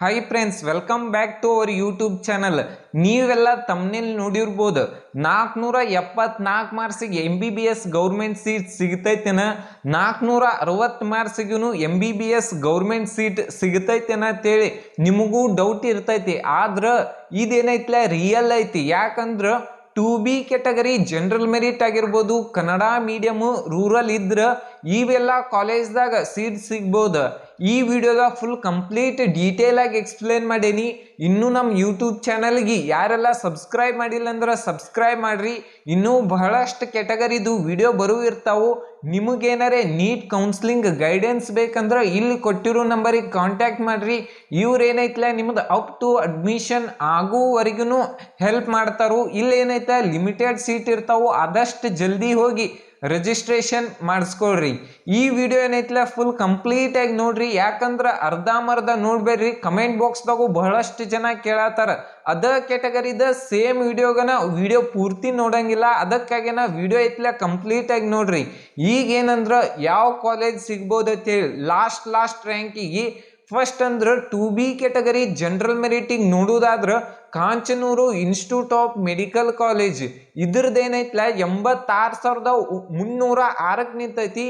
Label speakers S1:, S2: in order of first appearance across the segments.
S1: Hi friends, welcome back to our YouTube channel. ನೀವೆಲ್ಲ ತಮ್ಮನೇಲಿ ನೋಡಿರ್ಬೋದು, 474 ಮಾರ್ಕ್ಸಿಗೆ MBBS ಗೌರ್ಮೆಂಟ್ ಸೀಟ್ ಸಿಗ್ತೈತೇನ, 460 ಮಾರ್ಕ್ಸಿಗೂ MBBS ಗೌರ್ಮೆಂಟ್ ಸೀಟ್ ಸಿಗ್ತೈತೇನ ಅಂತೇಳಿ ನಿಮಗೂ ಡೌಟ್ ಇರ್ತೈತಿ. ಆದ್ರೆ ಇದೇನೈತ್ಲ ರಿಯಲ್ ಐತಿ. ಯಾಕಂದ್ರ 2B ಕ್ಯಾಟಗರಿ ಜನರಲ್ ಮೆರಿಟ್ ಆಗಿರ್ಬೋದು, ಕನ್ನಡ ಮೀಡಿಯಮ್, ರೂರಲ್ ಇದ್ರ ಇವೆಲ್ಲ ಕಾಲೇಜ್ದಾಗ ಸೀಟ್ ಸಿಗ್ಬೋದು. ಈ ವಿಡಿಯೋದಾಗ ಫುಲ್ ಕಂಪ್ಲೀಟ್ ಡೀಟೇಲ್ ಆಗಿ ಎಕ್ಸ್ಪ್ಲೇನ್ ಮಾಡೇನಿ. ಇನ್ನೂ ನಮ್ಮ ಯೂಟ್ಯೂಬ್ ಚಾನಲ್ಗೆ ಯಾರೆಲ್ಲ ಸಬ್ಸ್ಕ್ರೈಬ್ ಮಾಡಿಲ್ಲ ಅಂದ್ರೆ ಸಬ್ಸ್ಕ್ರೈಬ್ ಮಾಡ್ರಿ. ಇನ್ನೂ ಬಹಳಷ್ಟು ಕ್ಯಾಟಗರಿದು ವಿಡಿಯೋ ಬರು ಇರ್ತಾವು. ನಿಮಗೇನಾರೇ ನೀಟ್ ಕೌನ್ಸಿಲಿಂಗ್ ಗೈಡೆನ್ಸ್ ಬೇಕಂದ್ರೆ ಇಲ್ಲಿ ಕೊಟ್ಟಿರೋ ನಂಬರಿಗೆ ಕಾಂಟ್ಯಾಕ್ಟ್ ಮಾಡ್ರಿ. ಇವ್ರು ಏನೈತ್ಲ ನಿಮ್ದು ಅಪ್ ಟು ಅಡ್ಮಿಷನ್ ಆಗುವವರೆಗೂ ಹೆಲ್ಪ್ ಮಾಡ್ತಾರೋ. ಇಲ್ಲಿ ಏನೈತೆ ಲಿಮಿಟೆಡ್ ಸೀಟ್ ಇರ್ತಾವು, ಆದಷ್ಟು ಜಲ್ದಿ ಹೋಗಿ ರಿಜಿಸ್ಟ್ರೇಷನ್ ಮಾಡಿಸ್ಕೊಳ್ರಿ. ಈ ವಿಡಿಯೋ ಏನೈತ್ಲ ಫುಲ್ ಕಂಪ್ಲೀಟ್ ಆಗಿ ನೋಡ್ರಿ. ಯಾಕಂದ್ರೆ ಅರ್ಧಂಬರ್ಧ ನೋಡ್ಬೇಡ್ರಿ. ಕಮೆಂಟ್ ಬಾಕ್ಸ್ದಾಗು ಬಹಳಷ್ಟು ಜನ ಕೇಳತ್ತಾರ ಅದ ಕ್ಯಾಟಗರಿದ ಸೇಮ್ ವಿಡಿಯೋಗನ ವಿಡಿಯೋ ಪೂರ್ತಿ ನೋಡಂಗಿಲ್ಲ. ಅದಕ್ಕಾಗಿನ ವಿಡಿಯೋ ಐತ್ಲ ಕಂಪ್ಲೀಟ್ ಆಗಿ ನೋಡ್ರಿ. ಈಗ ಏನಂದ್ರ ಯಾವ ಕಾಲೇಜ್ ಸಿಗ್ಬೋದು ಅಂತೇಳಿ ಲಾಸ್ಟ್ ರ್ಯಾಂಕಿಗೆ ಫಸ್ಟ್ ಅಂದ್ರೆ 2B ಕ್ಯಾಟಗರಿ ಜನರಲ್ ಮೆರಿಟಿಗೆ ನೋಡುವುದಾದ್ರೆ Kanchanur institute of medical college ಇದ್ರದ್ದೇನೈತ್ಲ 86,306 ನಿಂತೈತಿ.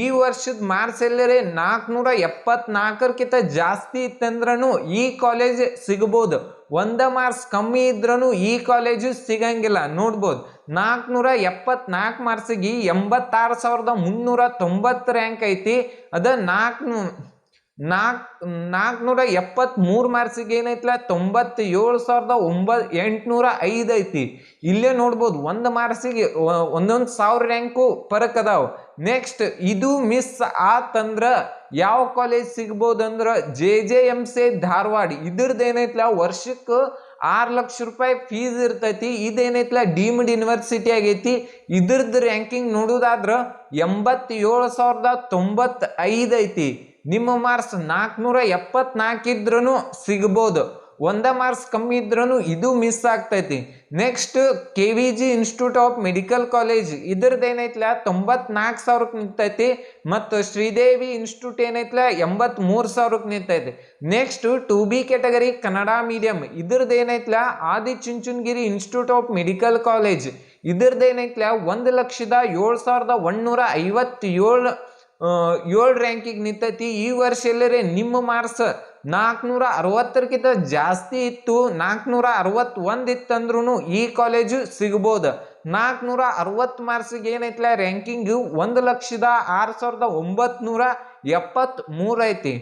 S1: ಈ ವರ್ಷದ ಮಾರ್ಕ್ಸ್ ಎಲ್ಲರೇ 474ಕ್ಕಿಂತ ಜಾಸ್ತಿ ಇತ್ತಂದ್ರೂ ಈ ಕಾಲೇಜ್ ಸಿಗ್ಬೋದು. 1 ಮಾರ್ಕ್ಸ್ ಕಮ್ಮಿ ಇದ್ರೂ ಈ ಕಾಲೇಜು ಸಿಗಂಗಿಲ್ಲ. ನೋಡ್ಬೋದು 474 ಮಾರ್ಕ್ಸಿಗೆ 86,390 ರ್ಯಾಂಕ್ ಐತಿ. ಅದ 473 ಮಾರ್ಕ್ಸಿಗೆ ಏನೈತ್ಲ 97,805 ಐತಿ. ಇಲ್ಲೇ ನೋಡ್ಬೋದು 1 ಮಾರ್ಕ್ಸಿಗೆ 1,000 ರ್ಯಾಂಕು ಫರಕ್ ಅದಾವ. ನೆಕ್ಸ್ಟ್ ಇದು ಮಿಸ್ ಆತಂದ್ರ ಯಾವ ಕಾಲೇಜ್ ಸಿಗ್ಬೋದಂದ್ರ JJMC ಧಾರವಾಡ. ಇದ್ರದ್ದೇನೈತ್ಲ ವರ್ಷಕ್ಕೆ 6 ಲಕ್ಷ ರೂಪಾಯಿ ಫೀಸ್ ಇರ್ತೈತಿ. ಇದೇನೈತ್ಲ ಡೀಮ್ಡ್ ಯೂನಿವರ್ಸಿಟಿ ಆಗೈತಿ. ಇದ್ರದ್ದು ರ್ಯಾಂಕಿಂಗ್ ನೋಡುದಾದ್ರ 87,095 ಐತಿ. ನಿಮ್ಮ ಮಾರ್ಕ್ಸ್ 474 ಇದ್ರೂ ಸಿಗ್ಬೋದು. 1 ಮಾರ್ಕ್ಸ್ ಕಮ್ಮಿ ಇದ್ರೂ ಇದು ಮಿಸ್ ಆಗ್ತೈತಿ. Next KVG institute of medical college ಇದ್ರದ್ದೇನೈತ್ಲ 94,000 ನಿಂತೈತಿ. ಮತ್ತು ಶ್ರೀದೇವಿ ಇನ್ಸ್ಟಿಟ್ಯೂಟ್ ಏನೈತ್ಲ 83,000 ನಿಂತೈತಿ. Next 2B category Kannada medium ಇದ್ರದ್ದೇನೈತ್ಲ Adichunchanagiri institute of medical college ಇದ್ರದ್ದೇನೈತ್ಲ 1,07,157 ರ್ಯಾಂಕಿಗೆ ನಿಂತೈತಿ. ಈ ವರ್ಷ ಎಲ್ಲರೇ ನಿಮ್ಮ ಮಾರ್ಕ್ಸ್ 460ಕ್ಕಿಂತ ಜಾಸ್ತಿ ಇತ್ತು, 461 ಇತ್ತಂದ್ರೂ ಈ ಕಾಲೇಜು ಸಿಗ್ಬೋದು. 460 ಮಾರ್ಕ್ಸಿಗೆ ಏನೈತ್ಲ ರ್ಯಾಂಕಿಂಗ್ 1,06,973 ಐತಿ.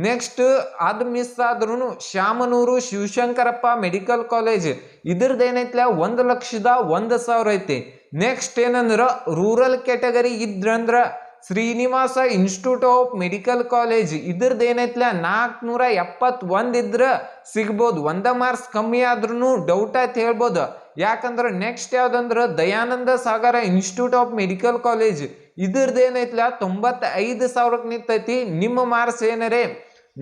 S1: ನೆಕ್ಸ್ಟ್ ಅದು ಮಿಸ್ ಆದ್ರೂ ಶಾಮನೂರು ಶಿವಶಂಕರಪ್ಪ ಮೆಡಿಕಲ್ ಕಾಲೇಜ್ ಇದ್ರದ್ದೇನೈತ್ಲ 1,01,000 ಐತಿ. ನೆಕ್ಸ್ಟ್ ಏನಂದ್ರ ರೂರಲ್ ಕ್ಯಾಟಗರಿ ಇದ್ರಂದ್ರ Srinivasa institute of medical college ಇದ್ರದ್ದೇನೈತ್ಲ 471 ಇದ್ರ ಸಿಗ್ಬೋದು. 1 ಮಾರ್ಕ್ಸ್ ಕಮ್ಮಿ ಆದ್ರೂ ಡೌಟ್ ಆಯ್ತು ಹೇಳ್ಬೋದು. ಯಾಕಂದ್ರೆ ನೆಕ್ಸ್ಟ್ ಯಾವ್ದಂದ್ರ Dayananda Sagar institute of medical college ಇದ್ರದ್ದೇನೈತ್ಲ 95,000 ನಿಂತೈತಿ. ನಿಮ್ಮ ಮಾರ್ಕ್ಸ್ ಏನರೇ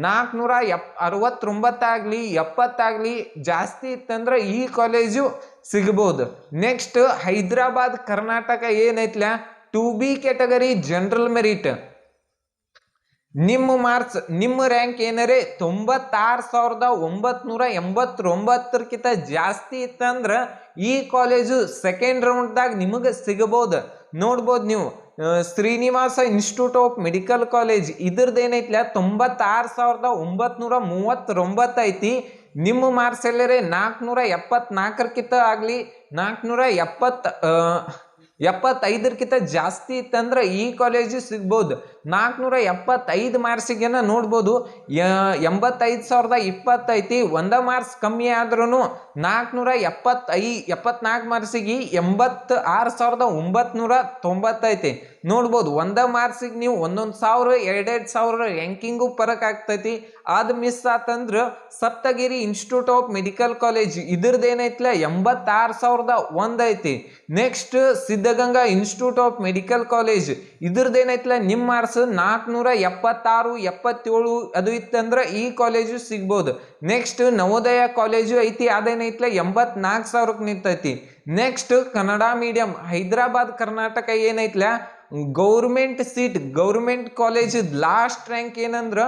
S1: 469 ಆಗ್ಲಿ 70 ಆಗ್ಲಿ ಜಾಸ್ತಿ ಇತ್ತಂದ್ರೆ ಈ ಕಾಲೇಜು ಸಿಗ್ಬೋದು. ನೆಕ್ಸ್ಟ್ ಹೈದರಾಬಾದ್ ಕರ್ನಾಟಕ ಏನೈತ್ಲ 2B ಕ್ಯಾಟಗರಿ ಜನರಲ್ ಮೆರಿಟ್ ನಿಮ್ಮ ಮಾರ್ಕ್ಸ್ ನಿಮ್ಮ ರ್ಯಾಂಕ್ ಏನರೇ 96,989ಕ್ಕಿಂತ ಜಾಸ್ತಿ ಇತ್ತಂದ್ರ ಈ ಕಾಲೇಜು ಸೆಕೆಂಡ್ ರೌಂಡ್ದಾಗ ನಿಮಗೆ ಸಿಗಬಹುದು. ನೋಡ್ಬೋದು ನೀವು Srinivasa institute of medical college ಇದ್ರದ್ದೇನೈತ್ಲ 96,939 ಐತಿ. ನಿಮ್ಮ ಮಾರ್ಕ್ಸ್ ಎಲ್ಲರೇ 474ಕ್ಕಿಂತ ಆಗಲಿ 475ಕ್ಕಿಂತ ಜಾಸ್ತಿ ಇತ್ತಂದ್ರೆ ಈ ಕಾಲೇಜು ಸಿಗ್ಬೋದು. 475 ಮಾರ್ಕ್ಸಿಗೆನ ನೋಡ್ಬೋದು 85,020 ಐತಿ. 1 ಮಾರ್ಕ್ಸ್ ಕಮ್ಮಿ ಆದ್ರೂ 474 ಮಾರ್ಕ್ಸಿಗೆ 86,990 ಐತಿ. ನೋಡ್ಬೋದು 1 ಮಾರ್ಕ್ಸಿಗೆ ನೀವು 1,000 2,000 ರ್ಯಾಂಕಿಂಗು ಫರಕ್ ಆಗ್ತೈತಿ. ಅದು ಮಿಸ್ ಆತಂದ್ರ Saptagiri institute of medical college ಇದ್ರದ್ದೇನೈತ್ಲ 86,001 ಐತಿ. Next Siddaganga institute of medical college ಇದ್ರದ್ದೇನೈತ್ಲ ನಿಮ್ಮ ಮಾರ್ಕ್ಸ್ 476 77 ಅದು ಇತ್ತಂದ್ರೆ ಈ ಕಾಲೇಜು ಸಿಗ್ಬೋದು. ನೆಕ್ಸ್ಟ್ ನವೋದಯ ಕಾಲೇಜು ಐತಿ, ಅದೇನೈತ್ಲ 84,000 ನಿಂತೈತಿ. ನೆಕ್ಸ್ಟ್ ಕನ್ನಡ ಮೀಡಿಯಂ ಹೈದರಾಬಾದ್ ಕರ್ನಾಟಕ ಏನೈತ್ಲ government seat government college last rank ಏನಂದ್ರ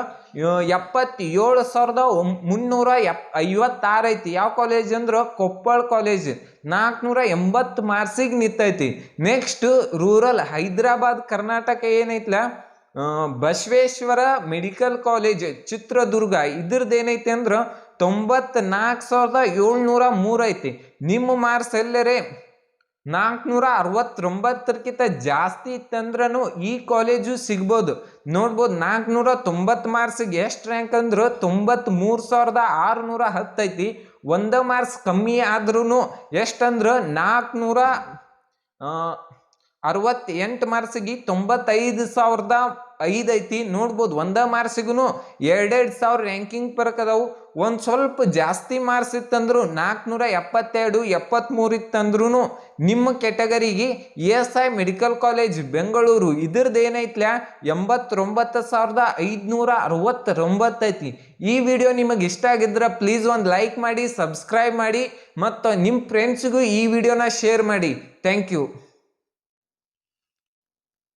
S1: 77,356 ಐತಿ. ಯಾವ ಕಾಲೇಜ್ ಅಂದ್ರ ಕೊಪ್ಪಳ ಕಾಲೇಜ್ 480 ಮಾರ್ಕ್ಸಿಗೆ ನಿಂತೈತಿ. ನೆಕ್ಸ್ಟ್ ರೂರಲ್ ಹೈದರಾಬಾದ್ ಕರ್ನಾಟಕ ಏನೈತ್ಲ, ಬಸವೇಶ್ವರ ಮೆಡಿಕಲ್ ಕಾಲೇಜ್ ಚಿತ್ರದುರ್ಗ ಇದ್ರದ್ದು ಏನೈತಿ ಅಂದ್ರ 94,703 ಐತಿ. ನಿಮ್ಮ ಮಾರ್ಕ್ಸ್ ಎಲ್ಲರೇ 469ಕ್ಕಿಂತ ಜಾಸ್ತಿ ಇತ್ತಂದ್ರೂ ಈ ಕಾಲೇಜು ಸಿಗ್ಬೋದು. ನೋಡ್ಬೋದು 490 ಮಾರ್ಕ್ಸಿಗೆ ಎಷ್ಟು ರ್ಯಾಂಕ್ ಅಂದ್ರೆ 93,610 ಐತಿ. 1 ಮಾರ್ಕ್ಸ್ ಕಮ್ಮಿ ಆದ್ರೂ ಎಷ್ಟಂದ್ರೆ 468 ಮಾರ್ಕ್ಸಿಗೆ 95,005 ಐತಿ. ನೋಡ್ಬೋದು 1 ಮಾರ್ಕ್ಸಿಗೂ 2,000 ರ್ಯಾಂಕಿಂಗ್ ಪರಕ್ ಅದಾವು. ಒಂದು ಸ್ವಲ್ಪ ಜಾಸ್ತಿ ಮಾರ್ಕ್ಸ್ ಇತ್ತಂದ್ರು 472 73 ಇತ್ತಂದ್ರೂ ನಿಮ್ಮ ಕೆಟಗರಿಗೆ ESI ಮೆಡಿಕಲ್ ಕಾಲೇಜ್ ಬೆಂಗಳೂರು ಇದ್ರದ್ದು ಏನೈತ್ಲ 89,569 ಐತಿ. ಈ ವಿಡಿಯೋ ನಿಮಗೆ ಇಷ್ಟ ಆಗಿದ್ರೆ ಪ್ಲೀಸ್ ಒಂದು ಲೈಕ್ ಮಾಡಿ, ಸಬ್ಸ್ಕ್ರೈಬ್ ಮಾಡಿ ಮತ್ತು ನಿಮ್ಮ ಫ್ರೆಂಡ್ಸ್ಗೂ ಈ ವಿಡಿಯೋನ ಶೇರ್ ಮಾಡಿ. Thank you.